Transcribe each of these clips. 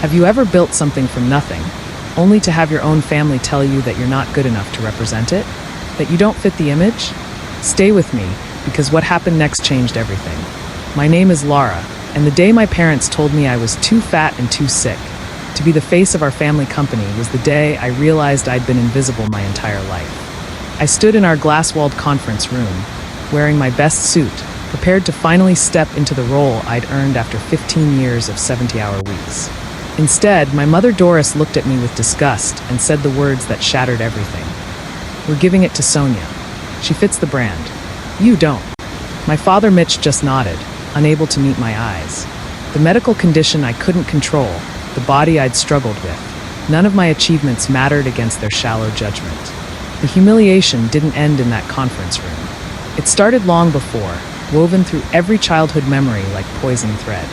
Have you ever built something from nothing, only to have your own family tell you that you're not good enough to represent it? That you don't fit the image? Stay with me, because what happened next changed everything. My name is Lara, and the day my parents told me I was too fat and too sick to be the face of our family company was the day I realized I'd been invisible my entire life. I stood in our glass-walled conference room, wearing my best suit, prepared to finally step into the role I'd earned after 15 years of 70-hour weeks. Instead, my mother Doris looked at me with disgust and said the words that shattered everything. "We're giving it to Sonia. She fits the brand. You don't." My father Mitch just nodded, unable to meet my eyes. The medical condition I couldn't control, the body I'd struggled with, none of my achievements mattered against their shallow judgment. The humiliation didn't end in that conference room. It started long before, woven through every childhood memory like poison thread.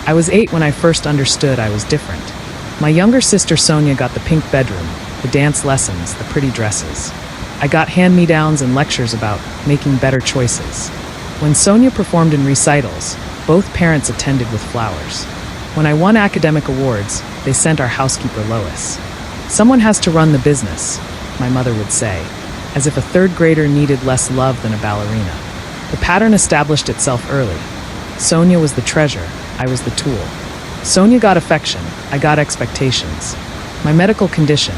I was 8 when I first understood I was different. My younger sister Sonia got the pink bedroom, the dance lessons, the pretty dresses. I got hand-me-downs and lectures about making better choices. When Sonia performed in recitals, both parents attended with flowers. When I won academic awards, they sent our housekeeper Lois. "Someone has to run the business," my mother would say, as if a third grader needed less love than a ballerina. The pattern established itself early. Sonia was the treasure, I was the tool. Sonia got affection, I got expectations. My medical condition,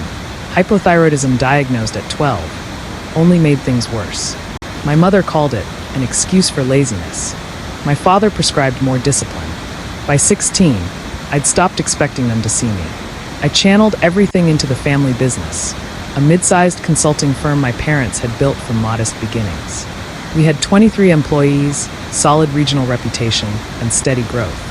hypothyroidism diagnosed at 12, only made things worse. My mother called it an excuse for laziness. My father prescribed more discipline. By 16, I'd stopped expecting them to see me. I channeled everything into the family business, a mid-sized consulting firm my parents had built from modest beginnings. We had 23 employees, solid regional reputation, and steady growth.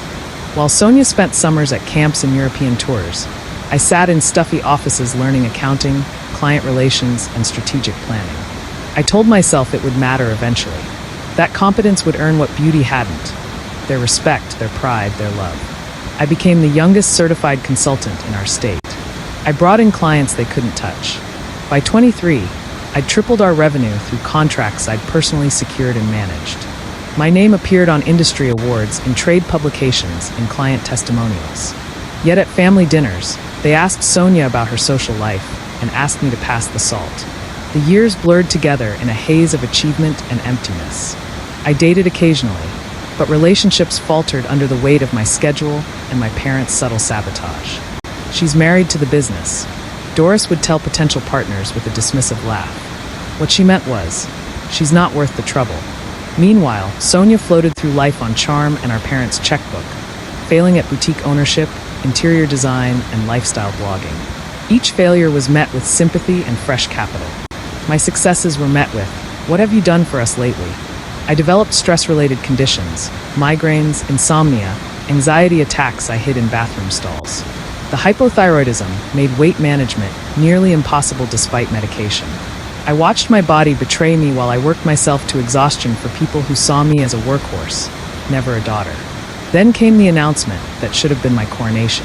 While Sonia spent summers at camps and European tours, I sat in stuffy offices learning accounting, client relations, and strategic planning. I told myself it would matter eventually. That competence would earn what beauty hadn't: their respect, their pride, their love. I became the youngest certified consultant in our state. I brought in clients they couldn't touch. By 23, I'd tripled our revenue through contracts I'd personally secured and managed. My name appeared on industry awards, in trade publications, and client testimonials. Yet at family dinners, they asked Sonia about her social life and asked me to pass the salt. The years blurred together in a haze of achievement and emptiness. I dated occasionally, but relationships faltered under the weight of my schedule and my parents' subtle sabotage. "She's married to the business," Doris would tell potential partners with a dismissive laugh. What she meant was, "She's not worth the trouble." Meanwhile, Sonia floated through life on charm and our parents' checkbook, failing at boutique ownership, interior design, and lifestyle blogging. Each failure was met with sympathy and fresh capital. My successes were met with, "What have you done for us lately?" I developed stress-related conditions, migraines, insomnia, anxiety attacks I hid in bathroom stalls. The hypothyroidism made weight management nearly impossible despite medication. I watched my body betray me while I worked myself to exhaustion for people who saw me as a workhorse, never a daughter. Then came the announcement that should have been my coronation.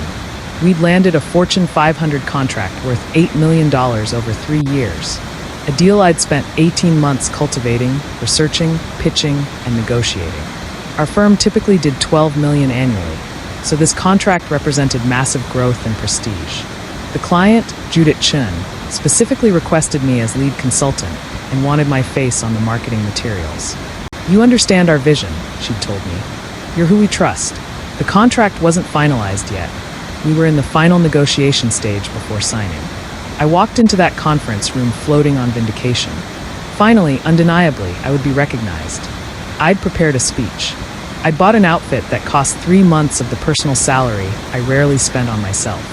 We'd landed a Fortune 500 contract worth $8 million over 3 years. A deal I'd spent 18 months cultivating, researching, pitching, and negotiating. Our firm typically did $12 million annually, so this contract represented massive growth and prestige. The client, Judith Chun, specifically requested me as lead consultant and wanted my face on the marketing materials. "You understand our vision," she'd told me. "You're who we trust." The contract wasn't finalized yet. We were in the final negotiation stage before signing. I walked into that conference room floating on vindication. Finally, undeniably, I would be recognized. I'd prepared a speech. I'd bought an outfit that cost 3 months of the personal salary I rarely spent on myself.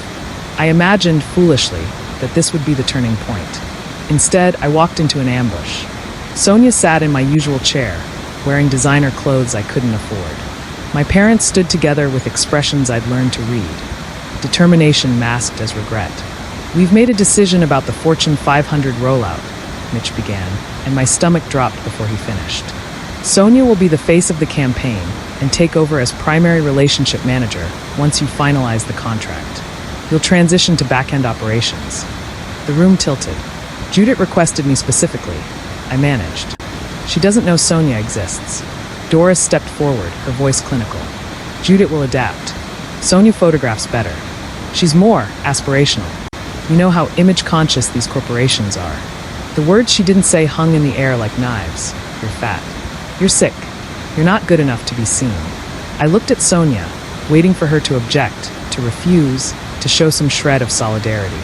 I imagined, foolishly, that this would be the turning point. Instead, I walked into an ambush. Sonia sat in my usual chair, wearing designer clothes I couldn't afford. My parents stood together with expressions I'd learned to read. Determination masked as regret. "We've made a decision about the Fortune 500 rollout," Mitch began, and my stomach dropped before he finished. "Sonia will be the face of the campaign and take over as primary relationship manager once you finalize the contract. You'll transition to back-end operations." The room tilted. Judith requested me specifically. I managed. "She doesn't know Sonia exists." Doris stepped forward, her voice clinical. "Judith will adapt. Sonia photographs better. She's more aspirational. You know how image-conscious these corporations are. The words she didn't say hung in the air like knives. You're fat. You're sick. You're not good enough to be seen. I looked at Sonia, waiting for her to object, to refuse, to show some shred of solidarity.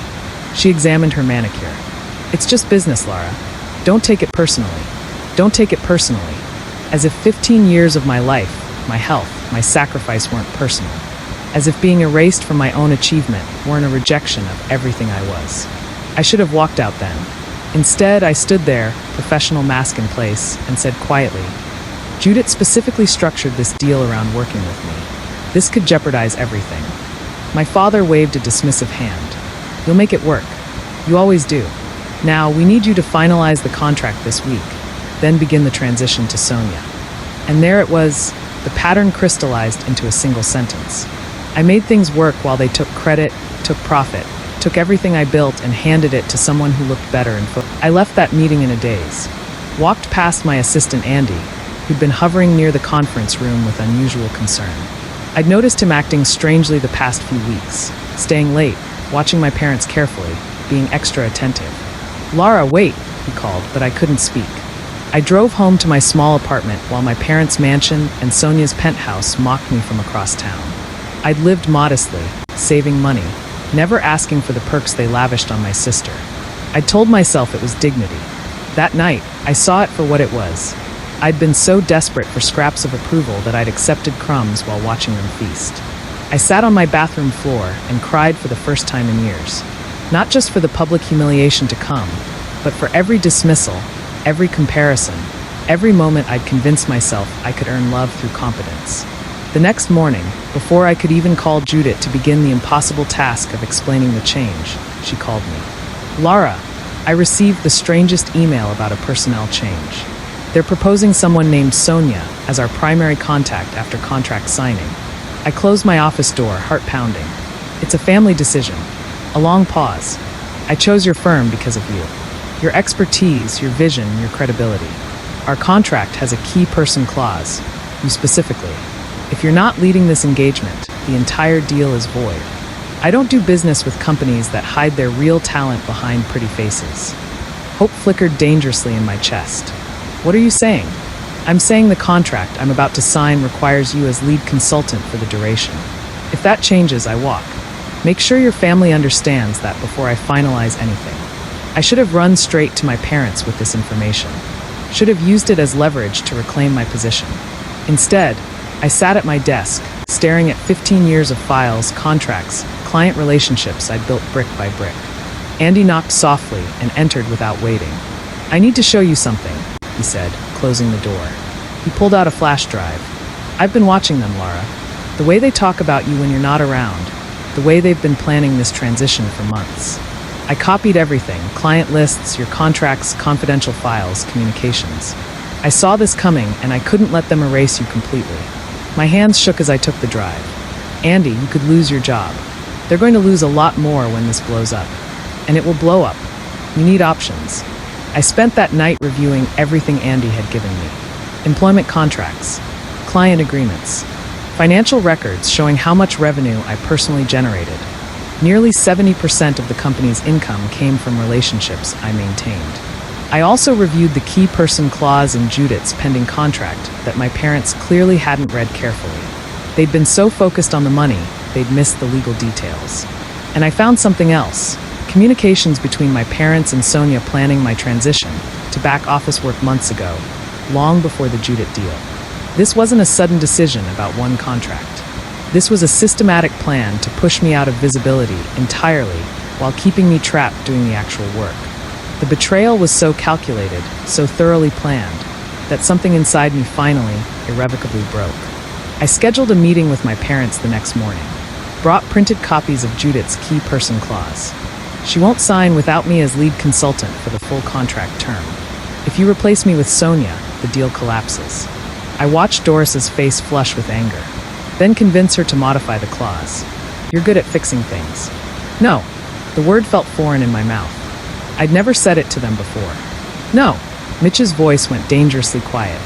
She examined her manicure. It's just business, Lara. Don't take it personally. Don't take it personally. As if 15 years of my life, my health, my sacrifice weren't personal. As if being erased from my own achievement weren't a rejection of everything I was. I should have walked out then. Instead, I stood there, professional mask in place, and said quietly, Judith specifically structured this deal around working with me. This could jeopardize everything. My father waved a dismissive hand. You'll make it work. You always do. Now, we need you to finalize the contract this week, then begin the transition to Sonia. And there it was, the pattern crystallized into a single sentence. I made things work while they took credit, took profit, took everything I built and handed it to someone who looked better in foot. I left that meeting in a daze. Walked past my assistant Andy, who'd been hovering near the conference room with unusual concern. I'd noticed him acting strangely the past few weeks, staying late, watching my parents carefully, being extra attentive. Lara, wait, he called, but I couldn't speak. I drove home to my small apartment while my parents' mansion and Sonia's penthouse mocked me from across town. I'd lived modestly, saving money, never asking for the perks they lavished on my sister. I'd told myself it was dignity. That night, I saw it for what it was. I'd been so desperate for scraps of approval that I'd accepted crumbs while watching them feast. I sat on my bathroom floor and cried for the first time in years. Not just for the public humiliation to come, but for every dismissal, every comparison, every moment I'd convinced myself I could earn love through competence. The next morning, before I could even call Judith to begin the impossible task of explaining the change, she called me. Lara, I received the strangest email about a personnel change. They're proposing someone named Sonia as our primary contact after contract signing. I closed my office door, heart pounding. It's a family decision. A long pause. I chose your firm because of you. Your expertise, your vision, your credibility. Our contract has a key person clause. You specifically. If you're not leading this engagement, the entire deal is void. I don't do business with companies that hide their real talent behind pretty faces. Hope flickered dangerously in my chest. What are you saying? I'm saying the contract I'm about to sign requires you as lead consultant for the duration. If that changes, I walk. Make sure your family understands that before I finalize anything. I should have run straight to my parents with this information. Should have used it as leverage to reclaim my position. Instead, I sat at my desk, staring at 15 years of files, contracts, client relationships I'd built brick by brick. Andy knocked softly and entered without waiting. I need to show you something, he said, closing the door. He pulled out a flash drive. I've been watching them, Lara. The way they talk about you when you're not around. The way they've been planning this transition for months. I copied everything, client lists, your contracts, confidential files, communications. I saw this coming and I couldn't let them erase you completely. My hands shook as I took the drive. Andy, you could lose your job. They're going to lose a lot more when this blows up. And it will blow up. You need options. I spent that night reviewing everything Andy had given me. Employment contracts, client agreements, financial records showing how much revenue I personally generated. Nearly 70% of the company's income came from relationships I maintained. I also reviewed the key person clause in Judith's pending contract that my parents clearly hadn't read carefully. They'd been so focused on the money, they'd missed the legal details. And I found something else. Communications between my parents and Sonia planning my transition to back office work months ago, long before the Judith deal. This wasn't a sudden decision about one contract. This was a systematic plan to push me out of visibility entirely while keeping me trapped doing the actual work. The betrayal was so calculated, so thoroughly planned, that something inside me finally, irrevocably broke. I scheduled a meeting with my parents the next morning, brought printed copies of Judith's key person clause. She won't sign without me as lead consultant for the full contract term. If you replace me with Sonia, the deal collapses. I watched Doris's face flush with anger, then convince her to modify the clause. You're good at fixing things. No, the word felt foreign in my mouth. I'd never said it to them before. No, Mitch's voice went dangerously quiet.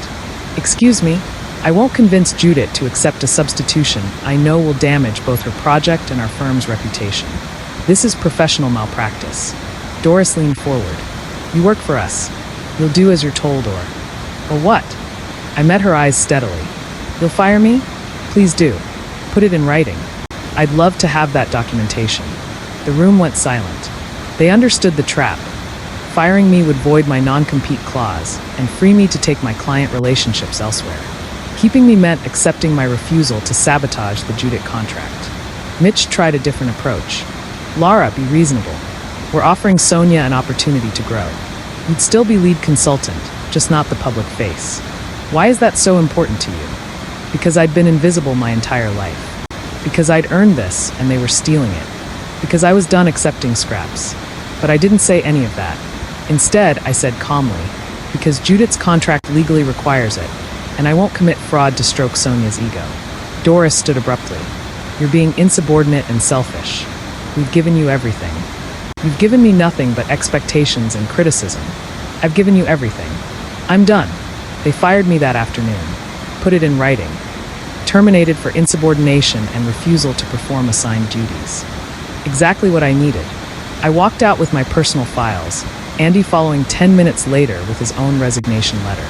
Excuse me, I won't convince Judith to accept a substitution I know will damage both her project and our firm's reputation. This is professional malpractice. Doris leaned forward. You work for us. You'll do as you're told or what? I met her eyes steadily. You'll fire me? Please do. Put it in writing. I'd love to have that documentation. The room went silent. They understood the trap. Firing me would void my non-compete clause and free me to take my client relationships elsewhere. Keeping me meant accepting my refusal to sabotage the Judith contract. Mitch tried a different approach. Laura, be reasonable. We're offering Sonia an opportunity to grow. You'd still be lead consultant, just not the public face. Why is that so important to you? Because I'd been invisible my entire life. Because I'd earned this and they were stealing it. Because I was done accepting scraps. But I didn't say any of that. Instead, I said calmly, because Judith's contract legally requires it, and I won't commit fraud to stroke Sonia's ego. Doris stood abruptly. You're being insubordinate and selfish. We've given you everything. You've given me nothing but expectations and criticism. I've given you everything. I'm done. They fired me that afternoon. Put it in writing. Terminated for insubordination and refusal to perform assigned duties. Exactly what I needed. I walked out with my personal files, Andy following 10 minutes later with his own resignation letter.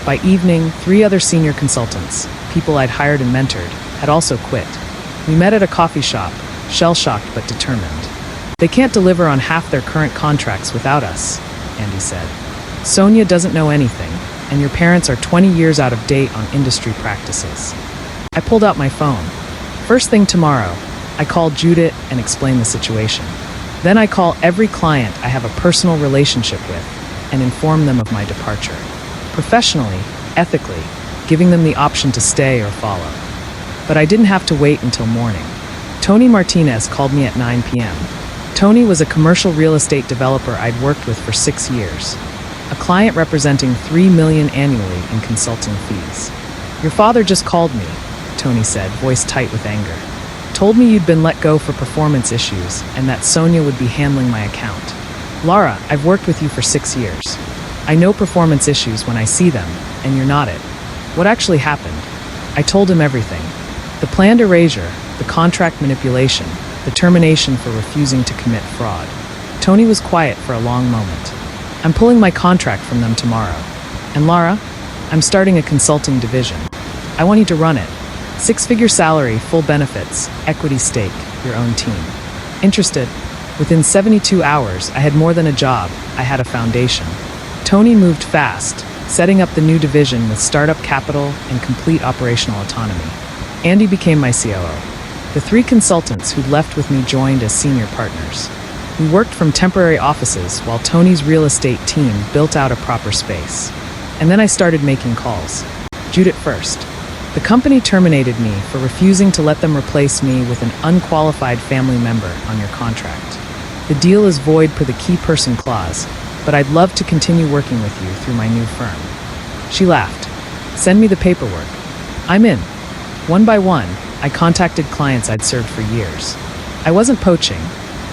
By evening, 3 other senior consultants, people I'd hired and mentored, had also quit. We met at a coffee shop, shell-shocked but determined. They can't deliver on half their current contracts without us, Andy said. Sonia doesn't know anything, and your parents are 20 years out of date on industry practices. I pulled out my phone. First thing tomorrow, I called Judith and explained the situation. Then I call every client I have a personal relationship with and inform them of my departure. Professionally, ethically, giving them the option to stay or follow. But I didn't have to wait until morning. Tony Martinez called me at 9 p.m. Tony was a commercial real estate developer I'd worked with for 6 years. A client representing $3 million annually in consulting fees. Your father just called me, Tony said, voice tight with anger. Told me you'd been let go for performance issues and that Sonia would be handling my account. Laura, I've worked with you for 6 years. I know performance issues when I see them, and you're not it. What actually happened? I told him everything. The planned erasure, the contract manipulation, the termination for refusing to commit fraud. Tony was quiet for a long moment. I'm pulling my contract from them tomorrow. And Laura, I'm starting a consulting division. I want you to run it. 6-figure salary, full benefits, equity stake, your own team. Interested? Within 72 hours, I had more than a job. I had a foundation. Tony moved fast, setting up the new division with startup capital and complete operational autonomy. Andy became my COO. The 3 consultants who'd left with me joined as senior partners. We worked from temporary offices while Tony's real estate team built out a proper space. And then I started making calls. Judith first. The company terminated me for refusing to let them replace me with an unqualified family member on your contract. The deal is void per the key person clause, but I'd love to continue working with you through my new firm. She laughed. Send me the paperwork. I'm in. One by one, I contacted clients I'd served for years. I wasn't poaching.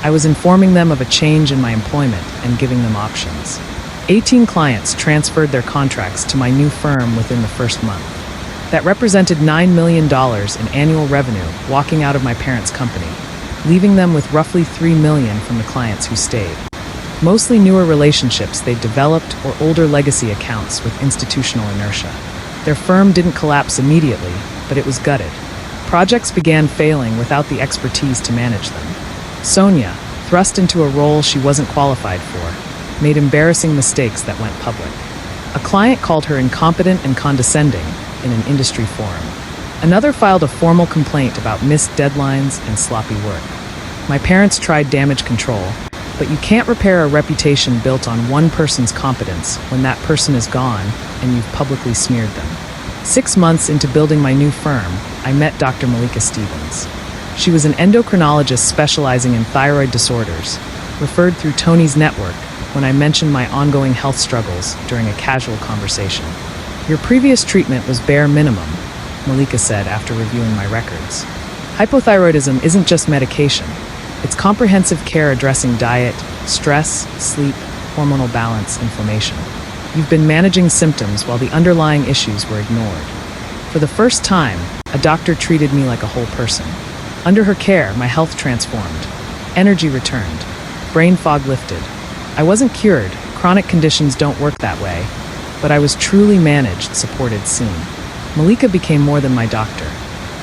I was informing them of a change in my employment and giving them options. 18 clients transferred their contracts to my new firm within the first month. That represented $9 million in annual revenue walking out of my parents' company, leaving them with roughly $3 million from the clients who stayed. Mostly newer relationships they'd developed or older legacy accounts with institutional inertia. Their firm didn't collapse immediately, but it was gutted. Projects began failing without the expertise to manage them. Sonia, thrust into a role she wasn't qualified for, made embarrassing mistakes that went public. A client called her incompetent and condescending in an industry forum. Another filed a formal complaint about missed deadlines and sloppy work. My parents tried damage control, but you can't repair a reputation built on one person's competence when that person is gone and you've publicly smeared them. 6 months into building my new firm, I met Dr. Malika Stevens. She was an endocrinologist specializing in thyroid disorders, referred through Tony's network when I mentioned my ongoing health struggles during a casual conversation. Your previous treatment was bare minimum, Malika said after reviewing my records. Hypothyroidism isn't just medication. It's comprehensive care addressing diet, stress, sleep, hormonal balance, inflammation. You've been managing symptoms while the underlying issues were ignored. For the first time, a doctor treated me like a whole person. Under her care, my health transformed. Energy returned. Brain fog lifted. I wasn't cured, chronic conditions don't work that way, but I was truly managed, supported soon. Malika became more than my doctor.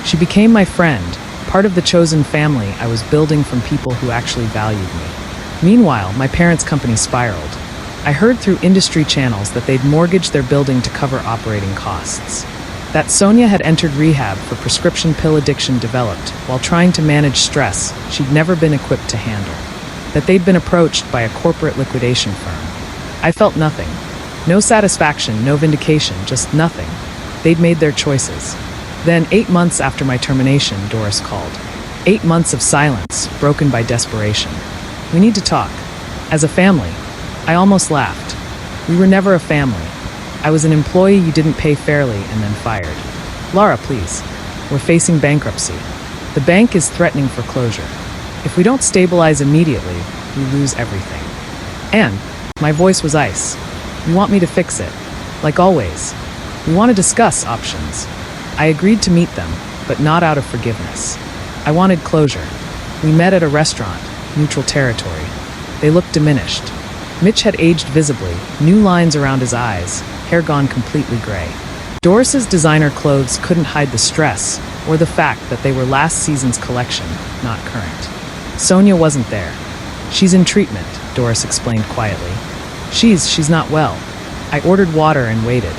She became my friend, part of the chosen family I was building from people who actually valued me. Meanwhile, my parents' company spiraled. I heard through industry channels that they'd mortgaged their building to cover operating costs. That Sonia had entered rehab for prescription pill addiction developed while trying to manage stress she'd never been equipped to handle. That they'd been approached by a corporate liquidation firm. I felt nothing. No satisfaction, no vindication, just nothing. They'd made their choices. Then, 8 months after my termination, Doris called. 8 months of silence, broken by desperation. We need to talk. As a family. I almost laughed. We were never a family. I was an employee you didn't pay fairly and then fired. Laura, please. We're facing bankruptcy. The bank is threatening foreclosure. If we don't stabilize immediately, we lose everything. And my voice was ice. You want me to fix it. Like always. We want to discuss options. I agreed to meet them, but not out of forgiveness. I wanted closure. We met at a restaurant, neutral territory. They looked diminished. Mitch had aged visibly, new lines around his eyes, hair gone completely gray. Doris's designer clothes couldn't hide the stress or the fact that they were last season's collection, not current. Sonia wasn't there. She's in treatment, Doris explained quietly. She's not well. I ordered water and waited.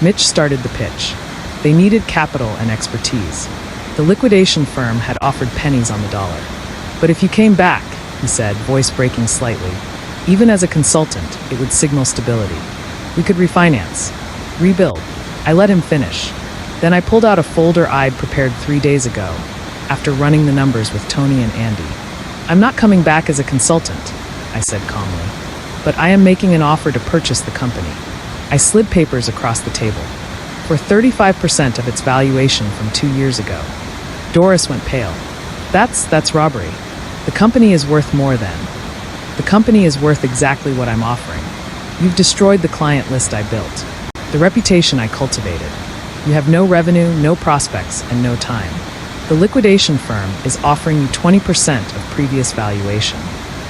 Mitch started the pitch. They needed capital and expertise. The liquidation firm had offered pennies on the dollar. But if you came back, he said, voice breaking slightly, even as a consultant, it would signal stability. We could refinance, rebuild. I let him finish. Then I pulled out a folder I'd prepared 3 days ago, after running the numbers with Tony and Andy. I'm not coming back as a consultant, I said calmly, but I am making an offer to purchase the company. I slid papers across the table. For 35% of its valuation from 2 years ago. Doris went pale. That's robbery. The company is worth more than. The company is worth exactly what I'm offering. You've destroyed the client list I built. The reputation I cultivated. You have no revenue, no prospects, and no time. The liquidation firm is offering you 20% of previous valuation.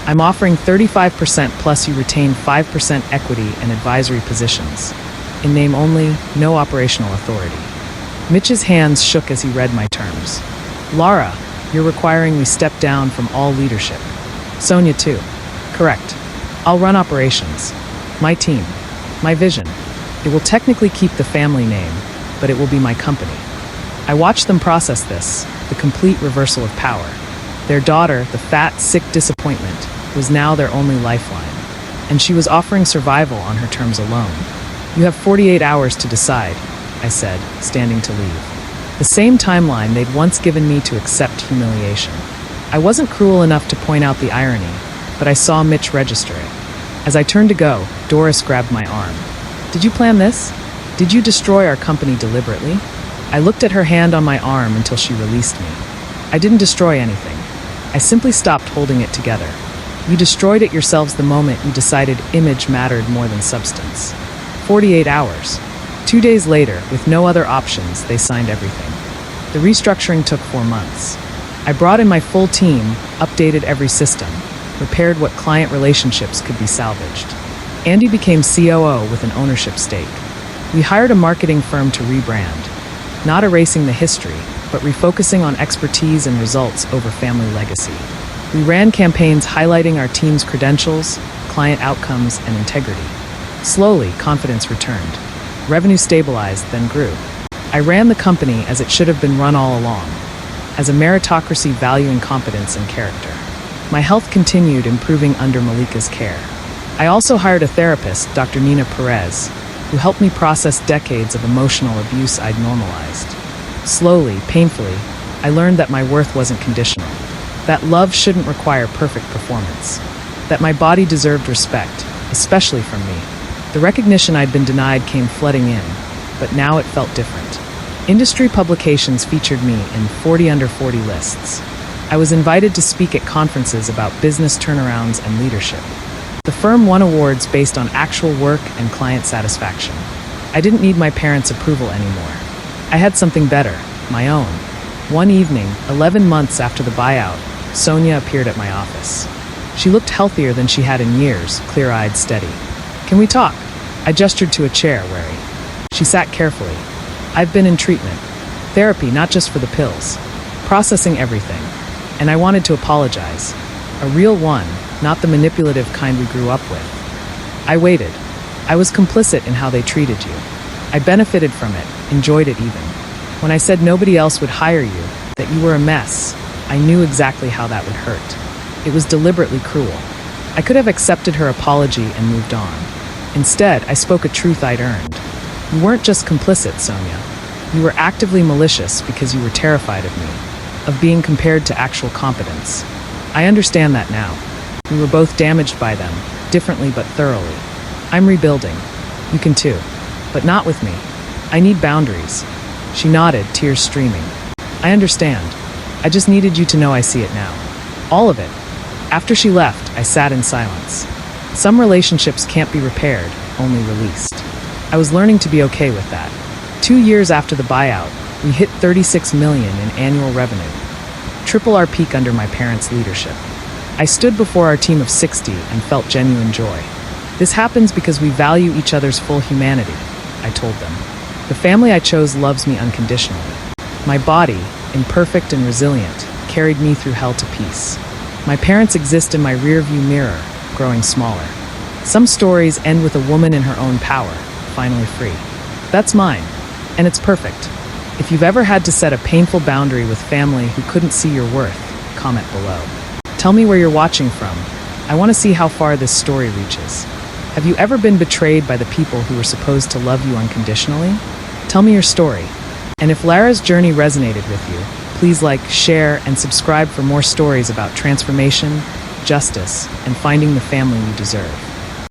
I'm offering 35% plus you retain 5% equity and advisory positions. In name only, no operational authority. Mitch's hands shook as he read my terms. Laura, you're requiring we step down from all leadership. Sonia too. Correct. I'll run operations. My team. My vision. It will technically keep the family name, but it will be my company. I watched them process this, the complete reversal of power. Their daughter, the fat, sick disappointment, was now their only lifeline, and she was offering survival on her terms alone. You have 48 hours to decide, I said, standing to leave. The same timeline they'd once given me to accept humiliation. I wasn't cruel enough to point out the irony, but I saw Mitch register it. As I turned to go, Doris grabbed my arm. Did you plan this? Did you destroy our company deliberately? I looked at her hand on my arm until she released me. I didn't destroy anything. I simply stopped holding it together. You destroyed it yourselves the moment you decided image mattered more than substance. 48 hours. 2 days later, with no other options, they signed everything. The restructuring took 4 months. I brought in my full team, updated every system, repaired what client relationships could be salvaged. Andy became COO with an ownership stake. We hired a marketing firm to rebrand, not erasing the history, but refocusing on expertise and results over family legacy. We ran campaigns highlighting our team's credentials, client outcomes, and integrity. Slowly, confidence returned. Revenue stabilized, then grew. I ran the company as it should have been run all along, as a meritocracy valuing competence and character. My health continued improving under Malika's care. I also hired a therapist, Dr. Nina Perez, who helped me process decades of emotional abuse I'd normalized. Slowly, painfully, I learned that my worth wasn't conditional, that love shouldn't require perfect performance, that my body deserved respect, especially from me. The recognition I'd been denied came flooding in, but now it felt different. Industry publications featured me in 40 under 40 lists. I was invited to speak at conferences about business turnarounds and leadership. The firm won awards based on actual work and client satisfaction. I didn't need my parents' approval anymore. I had something better, my own. One evening, 11 months after the buyout, Sonia appeared at my office. She looked healthier than she had in years, clear-eyed, steady. "Can we talk?" I gestured to a chair, wary. She sat carefully. "I've been in treatment. Therapy, not just for the pills. Processing everything. And I wanted to apologize. A real one, not the manipulative kind we grew up with. I waited. I was complicit in how they treated you. I benefited from it, enjoyed it even. When I said nobody else would hire you, that you were a mess, I knew exactly how that would hurt. It was deliberately cruel. I could have accepted her apology and moved on. Instead, I spoke a truth I'd earned. You weren't just complicit, Sonia. You were actively malicious because you were terrified of me, of being compared to actual competence. I understand that now. We were both damaged by them, differently but thoroughly. I'm rebuilding. You can too. But not with me. I need boundaries." She nodded, tears streaming. "I understand. I just needed you to know I see it now. All of it." After she left, I sat in silence. Some relationships can't be repaired, only released. I was learning to be okay with that. 2 years after the buyout, we hit 36 million in annual revenue. Triple our peak under my parents' leadership. I stood before our team of 60 and felt genuine joy. "This happens because we value each other's full humanity," I told them. "The family I chose loves me unconditionally. My body, imperfect and resilient, carried me through hell to peace. My parents exist in my rearview mirror, growing smaller. Some stories end with a woman in her own power, finally free. That's mine, and it's perfect. If you've ever had to set a painful boundary with family who couldn't see your worth, comment below. Tell me where you're watching from. I want to see how far this story reaches. Have you ever been betrayed by the people who were supposed to love you unconditionally? Tell me your story. And if Lara's journey resonated with you, please like, share, and subscribe for more stories about transformation, justice, and finding the family you deserve.